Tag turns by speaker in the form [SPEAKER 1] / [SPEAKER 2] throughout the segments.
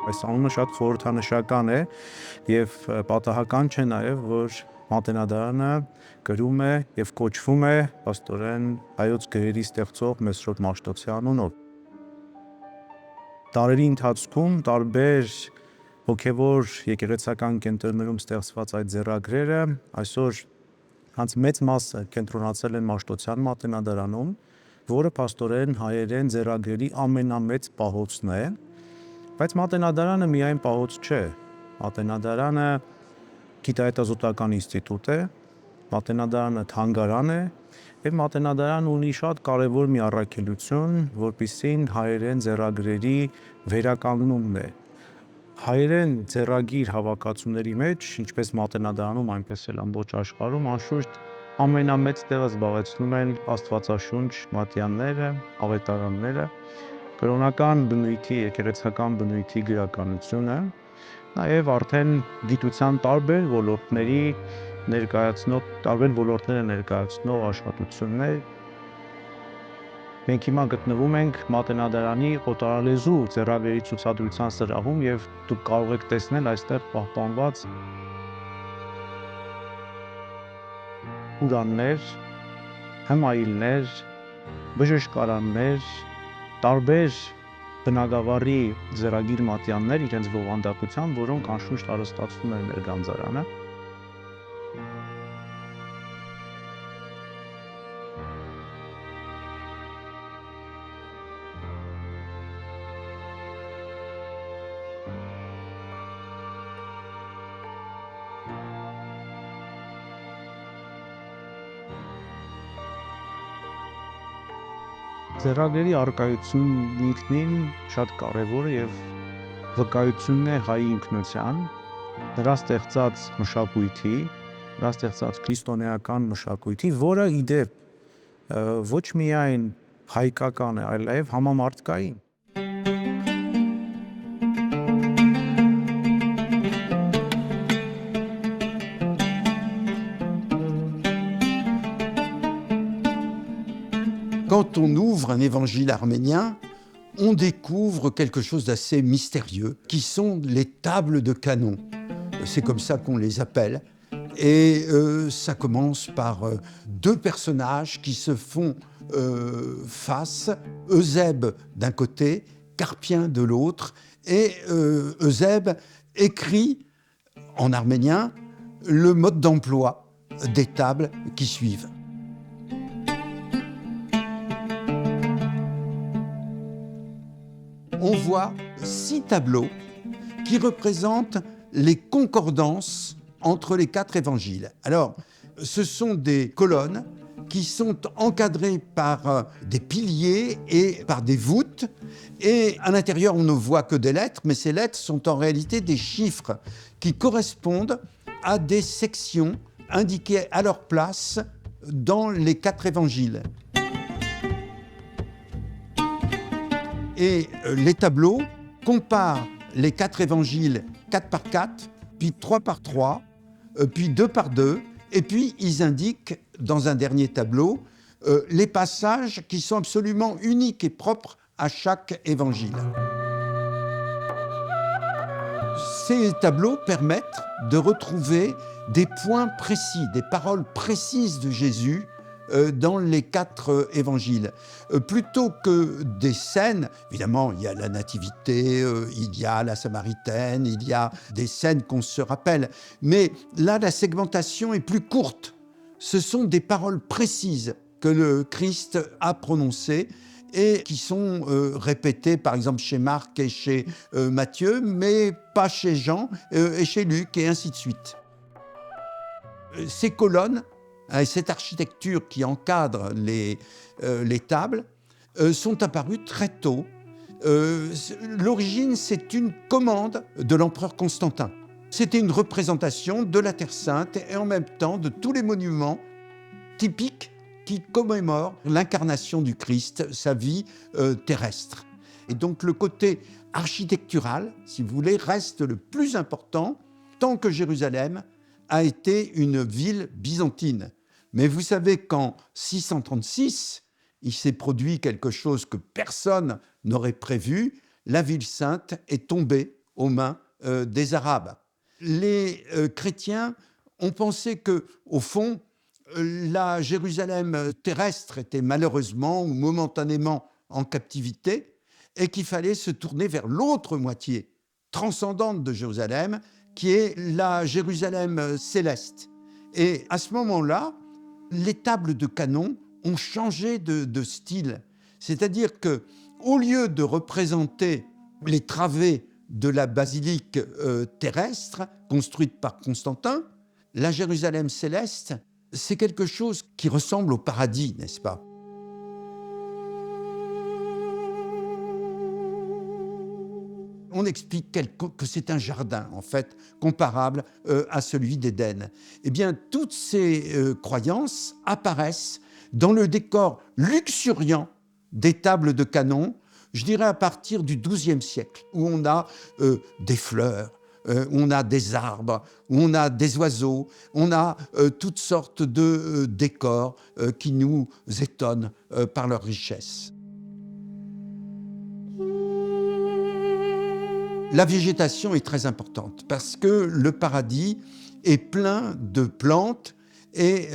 [SPEAKER 1] Այս անունը շատ խորհրդանշական է եւ պատահական չէ նաեւ, որ Մատենադարանը գրում է եւ կոչվում է աստորեն հայոց գրերի ստեղծող Մեսրոպ Մաշտոցի անունով։ Տարերի ընթացքում տարբեր հոգեվոր եկեղեցական կենտրոններում ստեղծված այդ ձեռագրերը այսօր հանց մեծ մասը կենտրոնացել են Մաշտոցյան Մատենադարանում, որը փաստորեն հայերեն ձեռագրերի ամենամեծ պահոցն է, բայց Մատենադարանը միայն պահոց չէ, Մատենադարանը գիտահետազոտական ինստիտուտ է, Մատենադարանը թանգարան է եւ Մատենադարանը ունի շատ կարեւոր մի առաքելություն, որպիսին հայերեն ձեռագրերի վերականգնումն է։ Հայերեն ձեռագիր հավաքածուների մեջ, ինչպես Մատենադարանում, այնպես էլ ամբողջ աշխարհում, անշուշտ ամենամեծ տեղը զբաղեցնում են Աստվածաշունչ մատյանները, ավետարանները, կրոնական բնույթի, եկեղեցական բնույթի գրականությունը, նաև արդեն գիտության տարբեր ոլորտները ներկայացնող աշխատություններ։ Մենք հիմա գտնվում ենք Մատենադարանի օտարալեզու ձեռագրերի ցուցադրության սրահում եւ դուք կարող եք տեսնել այստեղ պահպանված ուրաններ, հմայիլներ, բժշկարաններ, տարբեր բնագավառի ձեռագիր մատյաններ իրենց բովանդակությամբ, որոնք անշուշտ հարստացնում են մեր գանձարանը։ Ձեռագրերի առկայությունն ինքնին շատ կարևոր է եւ վկայությունն է հայ ինքնության, նրա ստեղծած մշակույթի, նրա ստեղծած քրիստոնեական մշակույթի, որը ի դեպ ոչ միայն հայկական է, այլ նաեւ համամարտկային։
[SPEAKER 2] Quand on ouvre un évangile arménien, on découvre quelque chose d'assez mystérieux, qui sont les tables de canon. C'est comme ça qu'on les appelle. Et ça commence par deux personnages qui se font face, Eusèbe d'un côté, Carpien de l'autre, et Eusèbe écrit en arménien le mode d'emploi des tables qui suivent. On voit 6 tableaux qui représentent les concordances entre les 4 évangiles. Alors, ce sont des colonnes qui sont encadrées par des piliers et par des voûtes. Et à l'intérieur, on ne voit que des lettres, mais ces lettres sont en réalité des chiffres qui correspondent à des sections indiquées à leur place dans les 4 évangiles. Et les tableaux comparent les 4 évangiles 4 par 4, puis 3 par 3, puis 2 par 2, et puis ils indiquent dans un dernier tableau les passages qui sont absolument uniques et propres à chaque évangile. Ces tableaux permettent de retrouver des points précis, des paroles précises de Jésus dans les 4 évangiles. Plutôt que des scènes, évidemment, il y a la nativité, il y a la Samaritaine, il y a des scènes qu'on se rappelle, mais là, la segmentation est plus courte. Ce sont des paroles précises que le Christ a prononcées et qui sont répétés par exemple chez Marc et chez Matthieu, mais pas chez Jean et chez Luc, et ainsi de suite. Ces colonnes et cette architecture qui encadre les tables sont apparues très tôt. L'origine, c'est une commande de l'empereur Constantin. C'était une représentation de la Terre Sainte et en même temps de tous les monuments typiques qui commémorent l'incarnation du Christ, sa vie terrestre. Et donc le côté architectural, si vous voulez, reste le plus important tant que Jérusalem a été une ville byzantine. Mais vous savez qu'en 636, il s'est produit quelque chose que personne n'aurait prévu. La ville sainte est tombée aux mains des Arabes. Les chrétiens ont pensé que, au fond, la Jérusalem terrestre était malheureusement ou momentanément en captivité et qu'il fallait se tourner vers l'autre moitié transcendante de Jérusalem, qui est la Jérusalem céleste. Et à ce moment-là, les tables de canon ont changé de style. C'est-à-dire que, au lieu de représenter les travées de la basilique terrestre construite par Constantin, la Jérusalem céleste, c'est quelque chose qui ressemble au paradis, n'est-ce pas? On explique que c'est un jardin, en fait, comparable à celui d'Éden. Eh bien, toutes ces croyances apparaissent dans le décor luxuriant des tables de canon, je dirais à partir du XIIe siècle, où on a des fleurs, on a des arbres, on a des oiseaux, on a toutes sortes de décors qui nous étonnent par leur richesse. La végétation est très importante parce que le paradis est plein de plantes et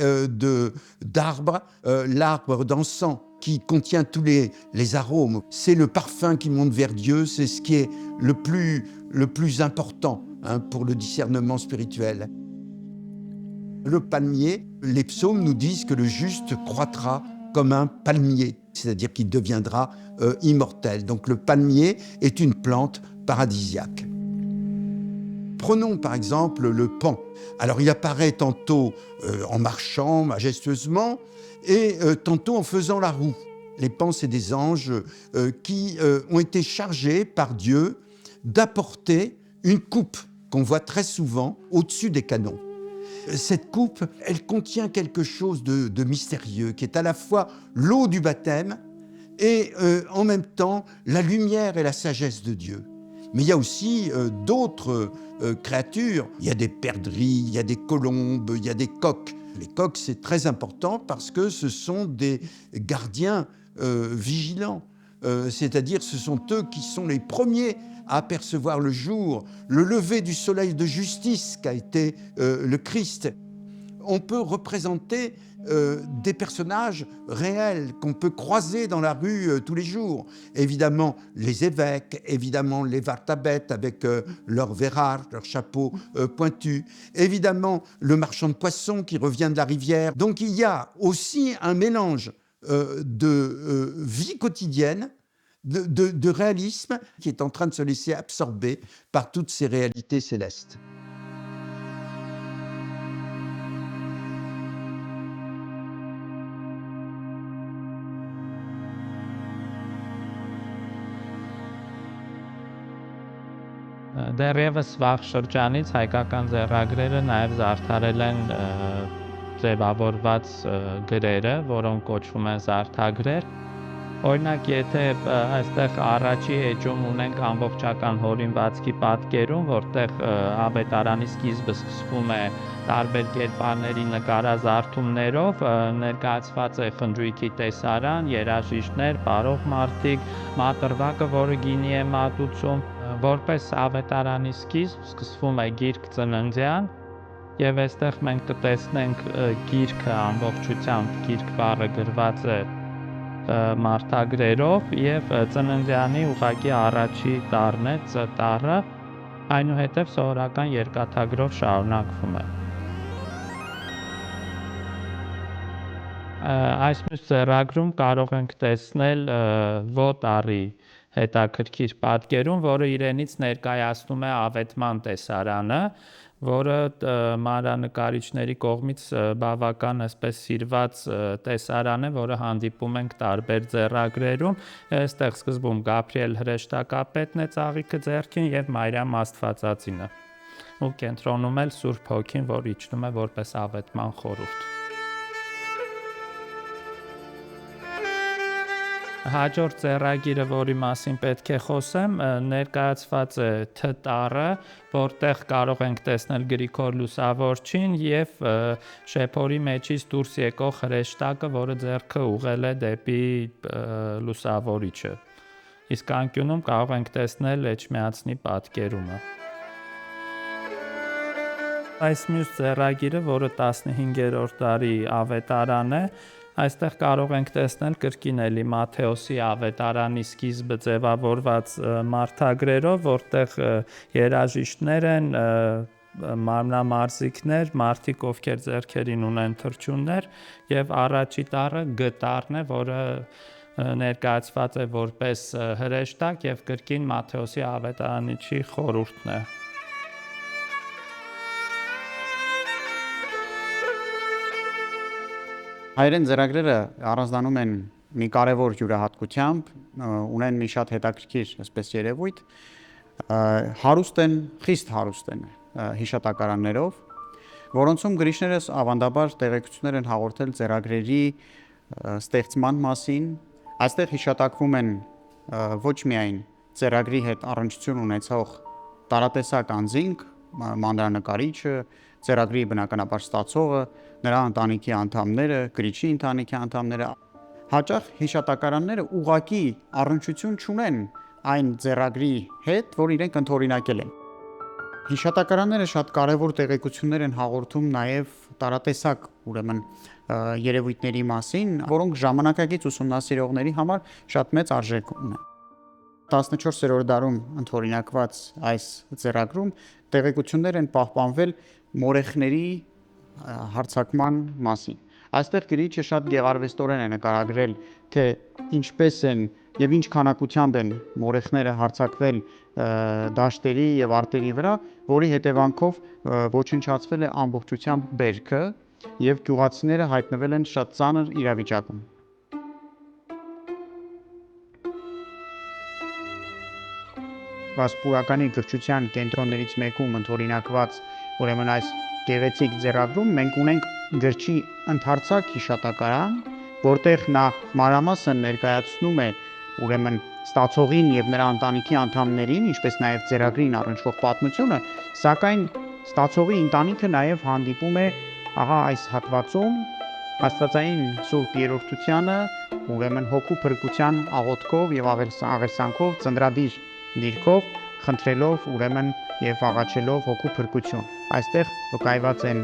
[SPEAKER 2] d'arbres. L'arbre d'encens qui contient tous les arômes, c'est le parfum qui monte vers Dieu, c'est ce qui est le plus important pour le discernement spirituel. Le palmier, les psaumes nous disent que le juste croîtra comme un palmier, c'est-à-dire qu'il deviendra immortel. Donc le palmier est une plante paradisiaque. Prenons par exemple le paon. Alors il apparaît tantôt en marchant majestueusement et tantôt en faisant la roue. Les pans, c'est des anges qui ont été chargés par Dieu d'apporter une coupe qu'on voit très souvent au-dessus des canons. Cette coupe, elle contient quelque chose de mystérieux, qui est à la fois l'eau du baptême et en même temps la lumière et la sagesse de Dieu. Mais il y a aussi d'autres créatures. Il y a des perdrix, il y a des colombes, il y a des coqs. Les coqs, c'est très important parce que ce sont des gardiens vigilants. C'est-à-dire ce sont eux qui sont les premiers à apercevoir le jour, le lever du soleil de justice qu'a été le Christ. On peut représenter des personnages réels qu'on peut croiser dans la rue tous les jours. Évidemment, les évêques, évidemment, les vartabètes avec leur verrard, leur chapeau pointu, évidemment, le marchand de poissons qui revient de la rivière. Donc il y a aussi un mélange de vie quotidienne, de réalisme qui est en train de se laisser absorber par toutes ces réalités célestes.
[SPEAKER 3] Դեռևս վաղ շրջանից հայկական ձեռագրերը նաև զարդարել են ձևավորված գրերը, որոնք կոչվում են զարդագրեր։ Օրինակ, եթե այստեղ առաջի էջում ունենք ամբողջական հորինվածքի պատկերում, որտեղ ավետարանի սկիզբը սկսվում է տարբեր կերպարների նկարազարդումներով, ներկայացված է խնջույքի տեսարան, երաժիշտներ, պարող մարդիկ, մատրվակը, որը գինի է մատուցում, որպես ավետարանի սկիզբ սկսվում է գիրք ծննդյան, եւ այստեղ մենք կտեսնենք գիրքը ամբողջությամբ, գիրք բառը գրված է մարտագրերով եւ ծննդյանի ուղղակի առաջի տառն է, Ծ տառը, այնուհետև սովորական երկաթագրով շարունակվում է։ Այս մյուս ձեռագրում կարող ենք տեսնել Վոտարի հետաքրքիր պատկերում, որը իրենից ներկայացնում է ավետման տեսարանը, որը մանրանկարիչների կողմից բավական այսպես սիրված տեսարան է, որը հանդիպում ենք տարբեր ձեռագրերում։ Այստեղ սկզբում Գաբրիել հրեշտակապետն է ծաղիկը ձեռքին եւ Մարիամ Աստվածածինը։ Ու կենտրոնում էլ Սուրբ Հոգին, որ իջնում է որպես ավետման խորհուրդ։ Հաջորդ ձեռագիրը, որի մասին պետք է խոսեմ, ներկայացված է Թ տառը, որտեղ կարող ենք տեսնել Գրիգոր Լուսավորչին եւ շեփորի մեջից դուրս եկող հրեշտակը, որը ձեռքը ուղղել է դեպի Լուսավորիչը։ Իսկ անկյունում կարող ենք տեսնել Էջմիածնի պատկերումը։ Այս մյուս ձեռագիրը, որը 15-րդ դարի ավետարան է, այստեղ կարող ենք տեսնել կրկին էլի Մատթեոսի ավետարանի սկիզբը ձևավորված մարդագրերով, որտեղ երաժիշտներ են, մարմնամարզիկներ, մարդիկ, ովքեր ձեռքերին ունեն թռչուններ, եւ առաջի տառը Գ տառն է, որը ներկայացված է որպես հրեշտակ եւ կրկին Մատթեոսի ավետարանիչի խորհուրդն է։
[SPEAKER 4] Հայերեն ձեռագրերը առանձնանում են մի կարևոր յուրահատկությամբ, ունեն մի շատ հետաքրքիր այսպես երևույթ, հարուստ են, խիստ հարուստ են հիշատակարաններով, որոնցում գրիչներս ավանդաբար տեղեկություններ են հաղորդել ձեռագրերի ստեղծման մասին, այստեղ հիշատակվում են ոչ միայն ձեռագրի հետ առնչություն ունեցող տարատեսակ անձինք, մանրանկարիչը, ձեռագրի բնականաբար ստացողը, նրա ընտանիքի անդամները, գրիչի ընտանիքի անդամները, հաճախ հիշատակարանները ուղղակի առնչություն չունեն այն ձեռագրի հետ, որ իրենք ընդօրինակել են։ Հիշատակարանները շատ կարևոր տեղեկություններ են հաղորդում նաև տարատեսակ, ուրեմն երևույթների մասին, որոնք ժամանակակից ուսումնասիրողների համար շատ մեծ արժեք ունեն։ 14-րդ դարում ընդօրինակված այս ձեռագրում տեղեկություններ են պահպանվել մորեխների հարձակման մասին։ Այստեղ գրիչը շատ գեղարվեստորեն է նկարագրել, թե ինչպես են եւ ինչ քանակությամբ են մորեխները հարձակվել դաշտերի եւ արտերի վրա, որի հետևանքով ոչնչացվել է ամբողջությամբ բերքը եւ գյուղացիները հայտնվել են շատ ծանր իրավիճակում։ Վասպուրականի գրչության կենտրոններից մեկում ընդօրինակված ուրեմն այս գեղեցիկ ձեռագրում մենք ունենք գրչի ընդարձակ հիշատակարան, որտեղ նա մանրամասն ներկայացնում է ուրեմն ստացողին եւ նրա ընտանիքի անդամներին, ինչպես նաեւ ձեռագրին առնչվող պատմությունը, սակայն ստացողի ընտանիքը նաեւ հանդիպում է ահա այս հատվածում Աստվածային Սուրբ Երրորդությանը, ուրեմն հոգու փրկության աղոթքով եւ աղերսանքով ծննդրադիր դիրքով խնդրելով ուրեմն եւ աղաչելով հոգու փրկություն։ Այստեղ վկայված են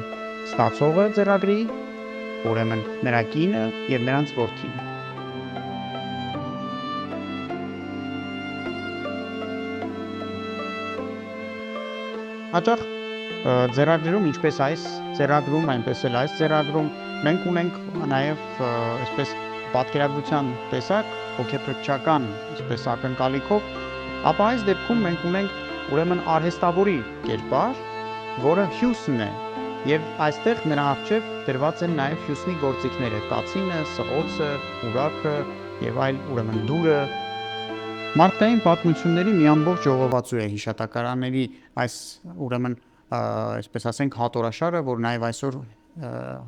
[SPEAKER 4] ստացողը ձեռագրի, ուրեմն նրա կինը եւ նրանց որդին։ Հաճախ ձեռագրերում, ինչպես այս ձեռագրում, այնպես էլ այս ձեռագրում մենք ունենք նաեւ այսպես պատկերագրության տեսակ հոգեփրկչական, այսպես ակնկալիքով, ապա այս դեպքում մենք ունենք ուրեմն արհեստավորի կերպար, որը Հյուսն է, եւ այստեղ նրա առջև դրված են նաեւ Հյուսնի գործիքները՝ կացինը, սղոցը, ուրաքը եւ այլ ուրեմն դուրը։ Մարդկային պատմությունների մի ամբողջ ժողովածու է հիշատակարանների այս ուրեմն այսպես ասենք հատորաշարը, որ նաեւ այսօր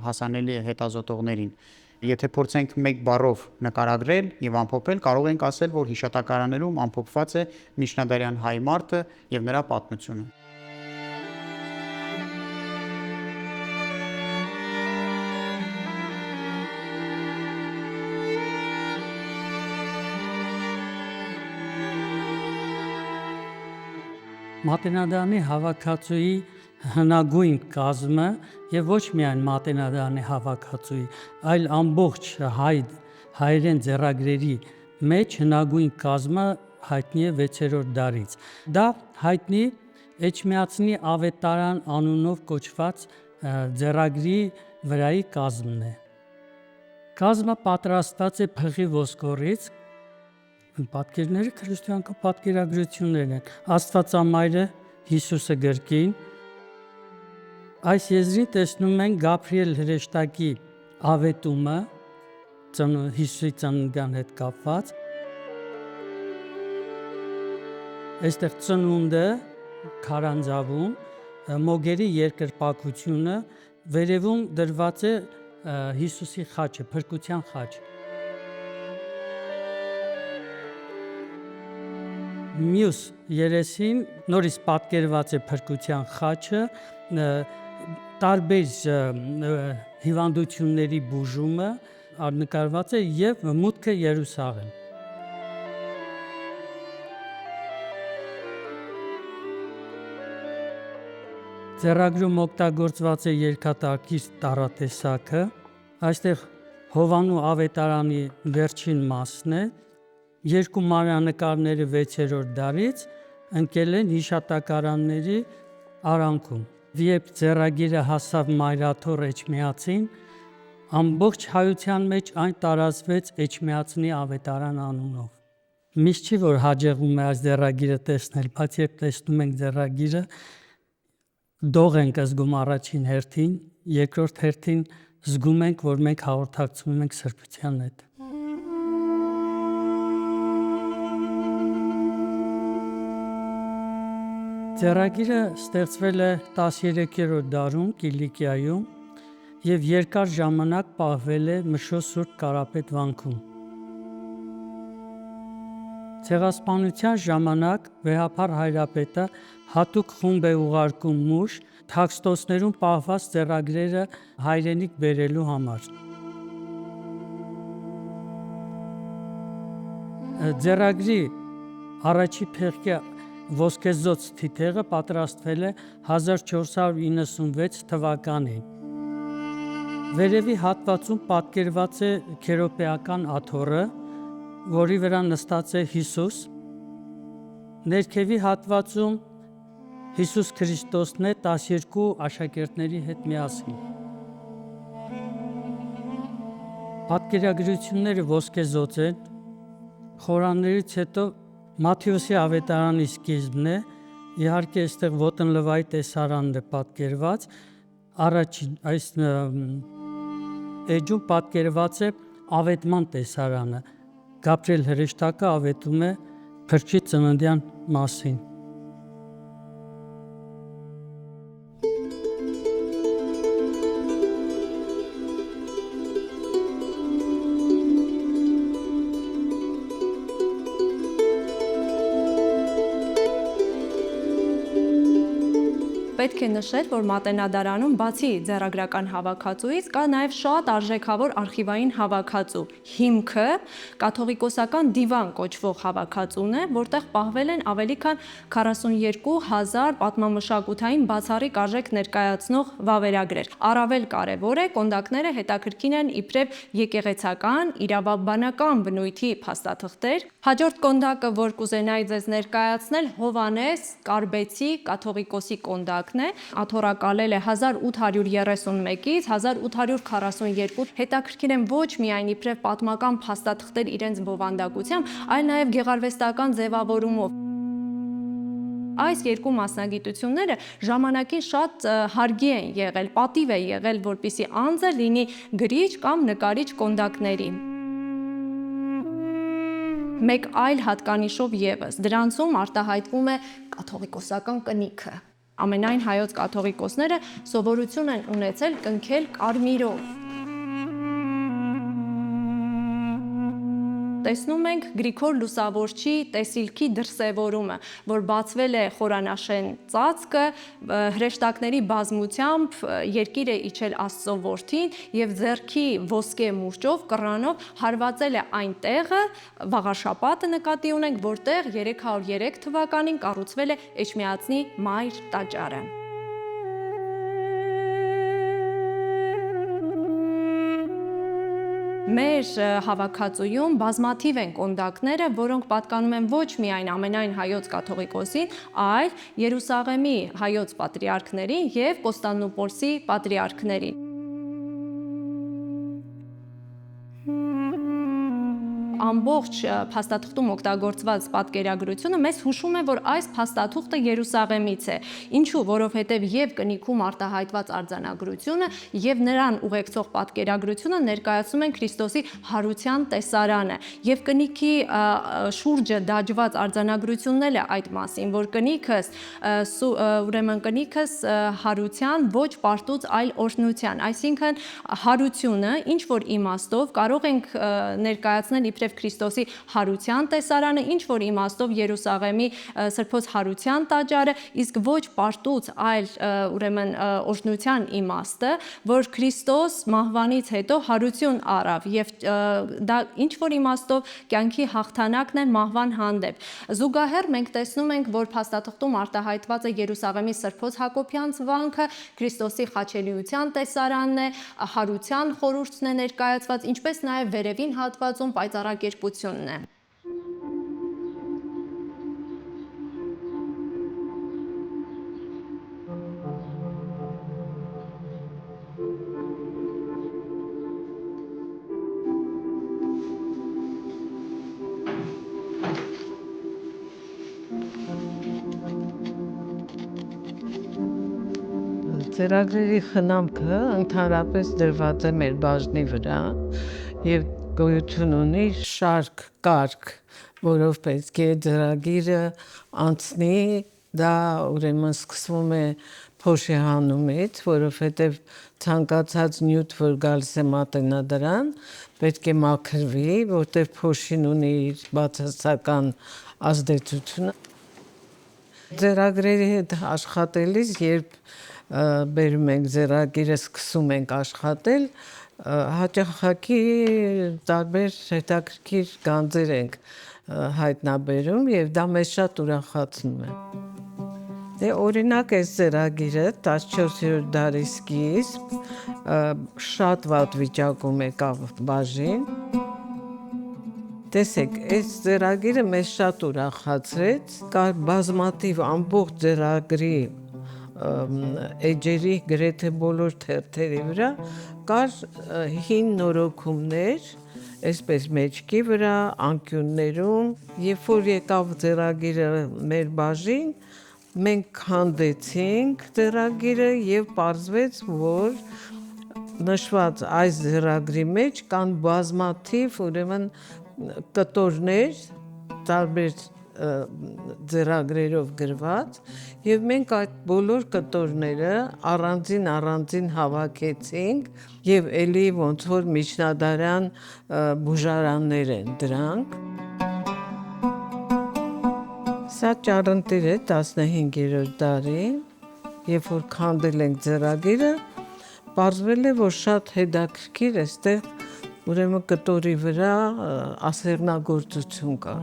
[SPEAKER 4] հասանելի է հետազոտողներին։ Եթե փորձենք մեկ բառով նկարագրել եւ ամփոփել, կարող ենք ասել, որ հիշատակարաններում ամփոփված է միջնադարյան հայ մարդը եւ նրա պատմությունը։
[SPEAKER 5] Մատենադարանի հավաքածուի հնագույն կազմը եւ ոչ միայն Մատենադարանի հավաքածուի, այլ ամբողջ հայերեն ձեռագրերի մեջ հնագույն կազմը հայտնի է 6-րդ դարից։ Դա հայտնի Էջմիածնի ավետարան անունով կոչված ձեռագրի վրայի կազմն է։ Կազմը պատրաստված է փղի ոսկորից, պատկերները քրիստոնյա պատկերագրություններն են, Աստվածամայրը Հիսուսը գրքին։ Այս եզրին տեսնում ենք Գաբրիել հրեշտակի ավետումը, Հիսուսի ծննդյան հետ կապված։ Այստեղ ծնունդը քարանձավում, մոգերի երկրպագությունը, վերևում դրված է Հիսուսի խաչը, փրկության խաչ։ Մյուս երեսին նորից պատկերված է փրկության խաչը, տարբեր հիվանդությունների բուժումը նկարված է եւ մուտքը Երուսաղեմ։ Ձեռագրում օգտագործված է երկաթարկիր տառատեսակը, այստեղ Հովանու ավետարանի վերջին մասն է, երկու մանրանկարները 6-րդ դարից ընկել են հիշատակարանների արանքում։ Երբ ձեռագիրը հասավ Մայրաթոր Էջմիածին, ամբողջ հայության մեջ այն տարածվեց Էջմիածնի ավետարան անունով։ Միշտ չի որ հաջողվում է այս ձեռագիրը տեսնել, բայց երբ տեսնում ենք ձեռագիրը, դող ենք զգում առաջին հերթին, երկրորդ հերթին զգում ենք, որ մենք հաղորդակցվում ենք սրբության հետ։ Ձեռագիրը ստեղծվել է 13-րդ դարում Կիլիկիայում եւ երկար ժամանակ պահվել է Մշո Սուրբ Կարապետ վանքում։ Ցեղասպանության ժամանակ Վեհափար Հայրապետը հատուկ խումբ է ուղարկում Մուշ թաքստոցներում պահված ձեռագրերը հայրենիք բերելու համար։ Ձեռագրի առաջի փեղկի ոսկեզօծ թիթեղը պատրաստվել է 1496 թվականին։ Վերևի հատվածում պատկերված է քերոպեական աթոռը, որի վրա նստած է Հիսուս, ներքևի հատվածում Հիսուս Քրիստոսն է 12 աշակերտների հետ միասին։ Պատկերագրությունները ոսկեզօծ են, խորաններից հետո Մատթեոսի ավետարանի սկիզբն է, իհարկե այստեղ ոտնլվայի տեսարանն է պատկերված, առաջին այս էջում պատկերված է ավետման տեսարանը, Գաբրիել հրեշտակը ավետում է Փրկչի ծննդյան մասին։
[SPEAKER 6] Պետք է նշել, որ Մատենադարանում բացի ձեռագրական հավաքածուից կա նաև շատ արժեքավոր արխիվային հավաքածու։ Հիմքը կաթողիկոսական դիվան կոչվող հավաքածուն է, որտեղ պահվել են ավելի քան 42,000 պատմամշակութային բացառիկ արժեք ներկայացնող վավերագրեր։ Առավել կարևոր է, կոնդակները հետաքրքիր են իբրև եկեղեցական, իրավաբանական բնույթի փաստաթղթեր։ Հաջորդ կոնդակը, որ կուզենայի ձեզ ներկայացնել, Հովանես Կարբեցի կաթողիկոսի կոնդակն է, աթոռակալել է 1831-ից 1842։ Հետաքրքիր են ոչ միայն իբրև պատմական փաստաթղթեր իրենց բովանդակությամբ, այլ նաև գեղարվեստական ձևավորումով։ Այս երկու մասնագիտությունները ժամանակին շատ հարգի են եղել, պատիվ է եղել, որպեսզի անձը լինի գրիչ կամ նկարիչ կոնդակների։ Մեկ այլ հատկանիշով ևս, դրանցում արտահայտվում է կաթողիկոսական կնիքը։ Ամենայն հայոց կաթողիկոսները սովորություն են ունեցել կնքել կարմիրով։ Տեսնում ենք Գրիգոր Լուսավորչի տեսիլքի դրսևորումը, որ բացվել է խորանաշեն ծածկը, հրեշտակների բազմությամբ երկիր է իջել Աստծո որդին եւ ձեռքի ոսկե մուրճով կռանով հարվածել է այն տեղը, Վաղաշապատը նկատի ունենք, որտեղ 303 թվականին կառուցվել է Էջմիածնի մայր տաճարը։ Մեր հավաքածուում բազմաթիվ են կոնդակները, որոնք պատկանում են ոչ միայն ամենայն հայոց կաթողիկոսին, այլ Երուսաղեմի հայոց պատրիարքներին եւ Կոստանդնուպոլսի պատրիարքներին։ ամբողջ փաստաթղթում օգտագործված պատկերագրությունը մեզ հուշում է, որ այս փաստաթուղթը Երուսաղեմից է։ Ինչու՞, որովհետև եւ կնիքում արտահայտված արձանագրությունը եւ նրան ուղեկցող պատկերագրությունը ներկայացնում են Քրիստոսի հարության տեսարանը։ Եվ կնիքի շուրջը դաջված արձանագրությունն է այդ մասին, որ կնիքս հարության ոչ պարտուց այլ օրհնության, այսինքն հարությունը ինչ որ իմաստով կարող ենք ներկայացնել իբրև Քրիստոսի հարության տեսարանը, ինչ որ իմաստով Երուսաղեմի սրբոց հարության տաճարը, իսկ ոչ պարտուց այլ ուրեմն օրհնության իմաստը, որ Քրիստոս մահվանից հետո հարություն առավ եւ դա ինչ որ իմաստով կյանքի հաղթանակն է մահվան հանդեպ։ Զուգահեռ մենք տեսնում ենք, որ փաստաթղթում արտահայտված է Երուսաղեմի սրբոց Հակոբյան ծվանքը, Քրիստոսի խաչելիության տեսարանն է, հարության խորհուրդն է ներկայացված, ինչպես նաև վերևին հատվածում պայծառակերպությունն է։
[SPEAKER 7] Ծրագրերի խնամքը ընդհանրապես դրված է մեր բաժնի վրա եւ գոյություն ունի շարք կարգ, որով պետք է ծրագիրը անցնի, դա ուրեմն սկսվում է փոշի հանումից, որովհետեւ ցանկացած նյութ, որ գալիս է մատենադարան, պետք է մաքրվի, որտեղ փոշին ունի իր բացասական ազդեցությունը։ Ծրագրերի հետ աշխատելիս, երբ բերում ենք ձեռագիրը, սկսում ենք աշխատել, հաճախակի տարբեր հետաքրքիր գանձեր ենք հայտնաբերում եւ դա մեզ շատ ուրախացնում է։ Դե օրինակ այս ձեռագիրը 14-րդ դարի սկիզբ շատ վատ վիճակում եկավ բաժին։ Տեսեք, այս ձեռագիրը մեզ շատ ուրախացրեց, կար բազմաթիվ ամբողջ ձեռագրի էջերի գրեթե բոլոր թերթերի վրա կար հին նորոգումներ, այսպես մեջքի վրա, անկյուններում, երբ որ եկավ ձեռագիրը մեր բաժին, մենք քանդեցինք ձեռագիրը եւ պարզվեց, որ նշված այս ձեռագրի մեջ կան բազմաթիվ ուրեմն կտորներ, տարբեր ձեռագրերով գրված եւ մենք այդ բոլոր կտորները առանձին հավաքեցինք եւ ելի ոնց որ միջնադարյան բուժարաններ են դրանք։ Սա ճառընտիր է 15-րդ դարի, երբ որ քանդել ենք ձեռագիրը, պարզվել է, որ շատ հետաքրքիր է այստեղ ուրեմն կտորի վրա ասեղնագործություն կա։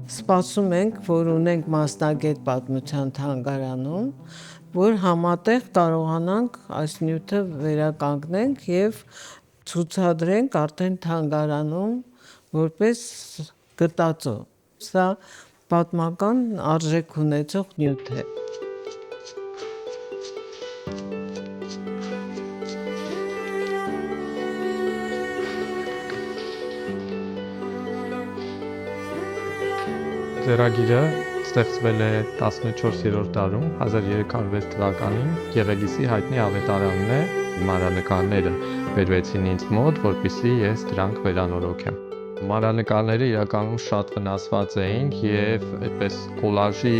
[SPEAKER 7] Սպասում ենք, որ ունենք մասնագետ պատմության թանգարանում, որ համատեղ կարողանանք այս նյութը վերականգնենք եւ ցուցադրենք արդեն թանգարանում որպես գտածո։ Սա պատմական արժեք ունեցող նյութ է։
[SPEAKER 3] Ձեռագիրը ստեղծվել է 14-րդ դարում 1306 թվականին Գեղեգիսի հայտնի ավետարանն է, մանրանկարները բերվեցին ինձ մոտ, որպեսզի ես դրանք վերանորոգեմ։ Մանրանկարները իրականում շատ վնասված էին եւ այդպես կոլաժի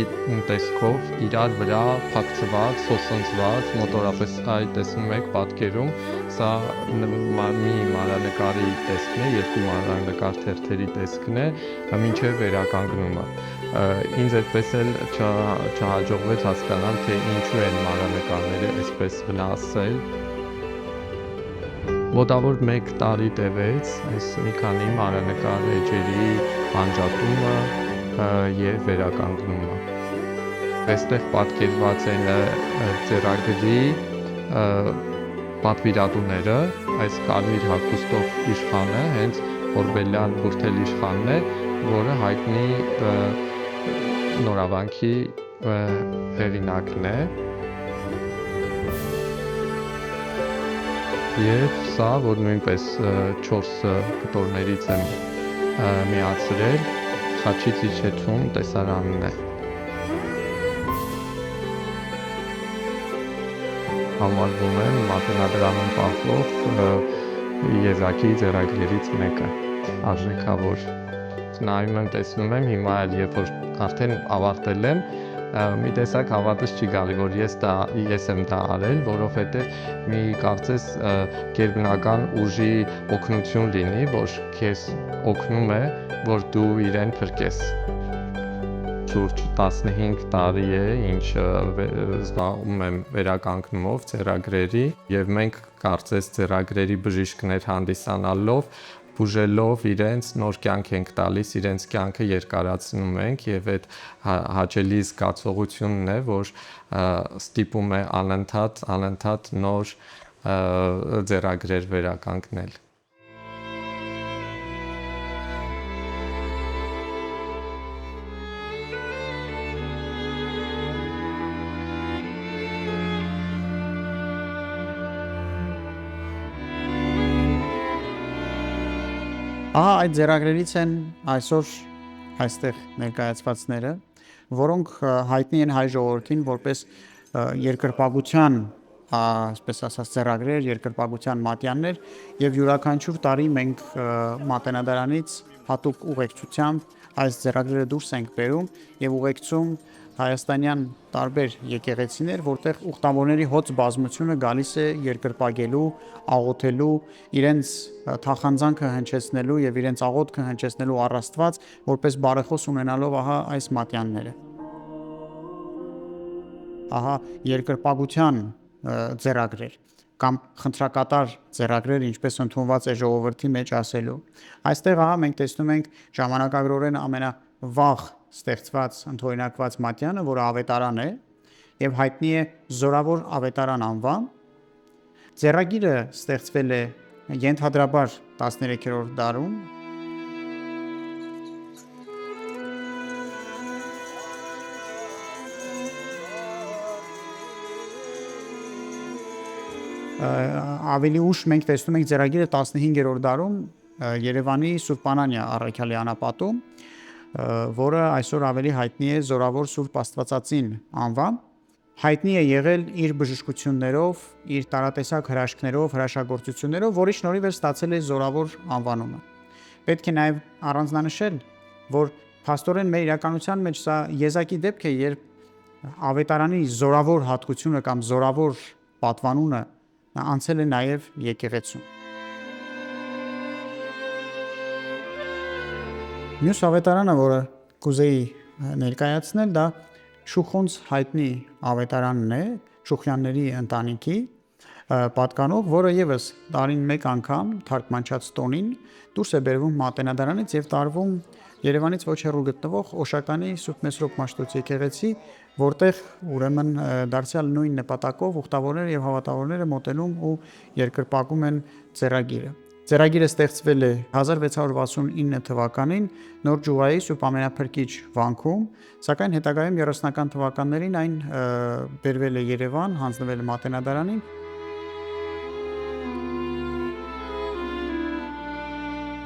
[SPEAKER 3] տեսքով իրար վրա փակցված, սոսնձված, մոտորապես այդ տեսնում եք պատկերում, սա մի մանրանկարի տեսքն է, երկու մանրանկար թերթերի տեսքն է, մինչև վերականգնումը։ Ինձ այդպես էլ չհաջողվեց հասկանալ, թե ինչու են մանրանկարները այսպես վնասել։ Մոտավոր 1 տարի տևեց այս մի քանի մանրանկար էջերի անջատումը եւ վերականգնումը։ Այստեղ պատկերված են ձեռագրի պատվիրատուները, այս կարմիր հագուստով իշխանը հենց Օրբելյան Բուրթել իշխանն է, որը հայտնի նորավանքի հեղինակն է։ Եվ սա, որ նույնպես 4 կտորներից եմ միացրել Խաչից իջեցում տեսարանն է։ Համարվում է Մատենադարանում պահվող եզակի ձեռագրերից մեկը, արժեքավոր։ Նայում եմ, տեսնում եմ, հիմա էլ երբ որ արդեն ավարտել եմ, մի տեսակ հավատս չի գալի, որ ես եմ դա արել, որովհետև մի կարծես գերբնական ուժի օգնություն լինի, որ քեզ օգնում է, որ դու իրեն փրկես։ Շուրջ 15 տարի է, ինչ զբաղվում եմ վերականգնումով ձեռագրերի, եւ մենք կարծես ձեռագրերի բժիշկներ հանդիսանալով բուժելով իրենց նոր կյանք ենք տալիս, իրենց կյանքը երկարացնում ենք եւ այդ հաճելի զգացողությունն է, որ ստիպում է անընդհատ նոր ձեռագրեր վերականգնել։
[SPEAKER 4] Ահա այդ ձեռագրերից են այսօր այստեղ ներկայացվածները, որոնք հայտնի են հայ ժողովրդին որպես երկրպագության, այսպես ասած, ձեռագրեր, երկրպագության մատյաններ, եւ յուրաքանչյուր տարի մենք Մատենադարանից հատուկ ուղեկցությամբ այս ձեռագրերը դուրս ենք բերում եւ ուղեկցում հայաստանյան տարբեր եկեղեցիներ, որտեղ ուխտավորների հոծ բազմությունը գալիս է երկրպագելու, աղոթելու, իրենց թախանձանքը հնչեցնելու եւ իրենց աղոթքը հնչեցնելու առ Աստված, որպես բարեխոս ունենալով ահա այս մատյանները։ Ահա երկրպագության ձեռագրեր կամ խնդրակատար ձեռագրեր, ինչպես ընդունված է ժողովրդի մեջ ասելու։ Այստեղ ահա մենք տեսնում ենք ժամանակագրորեն ամենավաղ ստեղծված ընդօրինակված մատյանը, որը ավետարան է եւ հայտնի է Զորավոր ավետարան անվամբ։ Ձեռագիրը ստեղծվել է ենթադրաբար 13-րդ դարում։ Ավելի ուշ մենք տեսնում ենք ձեռագիրը 15-րդ դարում Երևանի Սուրբ Անանիա առաքյալի անապատում, որը այսօր ավելի հայտնի է Զորավոր Սուրբ Աստվածածին անվամբ, հայտնի է եղել իր բժշկություններով, իր տարատեսակ հրաշքներով, հրաշագործություններով, որի շնորհիվ է ստացել է Զորավոր անվանումը։ Պետք է նաև առանձնանշել, որ փաստորեն մեր իրականության մեջ սա եզակի դեպք է, երբ ավետարանի զորավոր հատկությունը կամ զորավոր պատվանունը անցել է նաև եկեղեցում։ Մյուս ավետարանը, որը կուզեի ներկայացնել, դա Շուխոնց հայտնի ավետարանն է, Շուխյանների ընտանիքի պատկանող, որը եւս տարին մեկ անգամ թարգմանչած տոնին դուրս է բերվում Մատենադարանից եւ տարվում Երևանից ոչ հեռու գտնվող Օշականի Սուրբ Մեսրոպ Մաշտոց եկեղեցի, որտեղ ուրեմն դարձյալ նույն նպատակով ուխտավորները եւ հավատավորները մոտենում ու երկրպագում են ձեռագիրը։ Ձեռագիրը ստեղծվել է 1669 թվականին Նոր Ջուղայի Սուրբ Ամենափրկիչ վանքում, սակայն հետագայում 30-ական թվականներին այն բերվել է Երևան, հանձնվել է Մատենադարանին։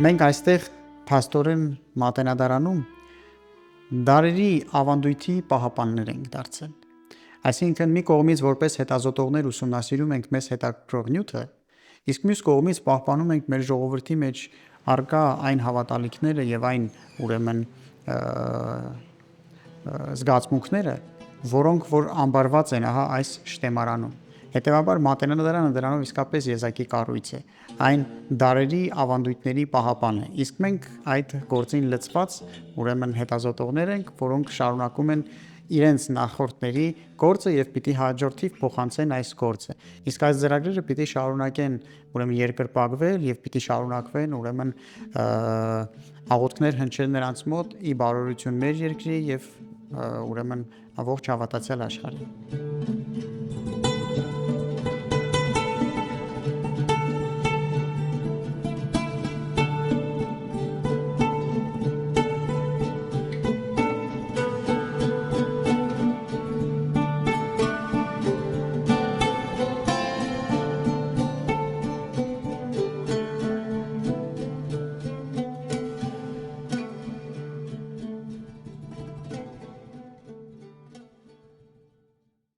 [SPEAKER 4] Մենք այստեղ փաստորեն Մատենադարանում դարերի ավանդույթի պահապաններ ենք դարձել։ Այսինքն մի կողմից որպես հետազոտողներ ուսումնասիրում ենք մեզ հետաքրքրող նյութը, իսկ մյուս կողմից պահպանում ենք մեր ժողովրդի մեջ արկա այն հավատալիքները եւ այն ուրեմն զգացմունքները, որոնք որ ամբարված են ահա այս շտեմարանում։ Հետևաբար Մատենադարանը դրանով իսկապես եզակի կառույց է, այն դարերի ավանդույթների պահապան է, իսկ մենք այդ գործին լծված ուրեմն հետազոտողներ ենք, որոնք շարունակում են իրենց նախորդների գործը եւ պիտի հաջորդիվ փոխանցեն այս գործը։ Իսկ այս ձեռագրերը պիտի շարունակեն ուրեմն երկրպագվել եւ պիտի շարունակվեն ուրեմն աղոթքներ հնչել նրանց մոտ ի բարօրություն մեր երկրի եւ ուրեմն ամբողջ հավատացյալ աշխարհի։